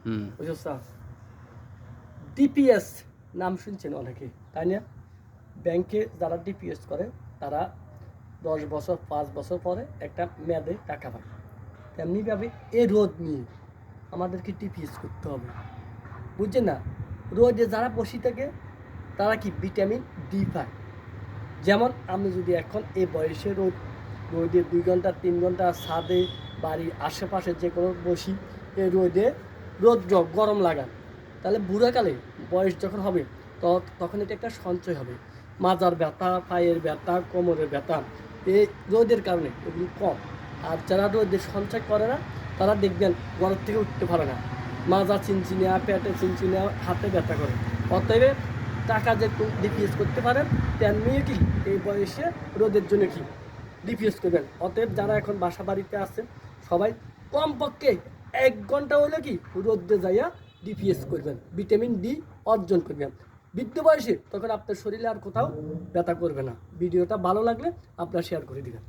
বুঝছো sir? DPS নাম শুনছেন অনেকে, তাই না? ব্যাংকে যারা ডিপিএস করে তারা 10 বছর 5 বছর পরে একটা মেয়াদে টাকা পায়। তেমনিভাবে এই রোদ নিয়ে আমাদেরকে ডিপিএস করতে হবে, বুঝছেন না? রোদে যারা বসে থাকে তারা কি ভিটামিন ডি পায়। যেমন আমি যদি এখন এই বয়সে রোদে 2 ঘন্টা 3 ঘন্টা ছাদে বাড়ির আশেপাশে যে কোনো বসি, এই রোদে গরম লাগান, তাহলে বুড়াকালে বয়স যখন হবে তখন এটা একটা সঞ্চয় হবে। মাজার ব্যথা, পায়ের ব্যথা, কোমরের ব্যথা এই রোদের কারণে এগুলি কম। আর যারা রোদের সঞ্চয় করে না তারা দেখবেন ঘর থেকে উঠতে পারে না, মাজা চিনচিনিয়া, পেটে চিনচিনিয়া, হাতে ব্যথা করে। অতএব টাকা যে ডিপিএস করতে পারেন তেমনি কি এই বয়সে রোদের জন্য কি ডিপিএস করবেন। অতএব যারা এখন বাসা বাড়িতে আছেন সবাই কমপক্ষে 1 ঘন্টা হলে কি রোদে যাইয়া ডিপিএস করবেন, ভিটামিন ডি অর্জন করবেন। বৃদ্ধ বয়সে তখন আপনার শরীরে আর কোথাও ব্যথা করবে না। ভিডিওটা ভালো লাগলে আপনারা শেয়ার করে দিবেন।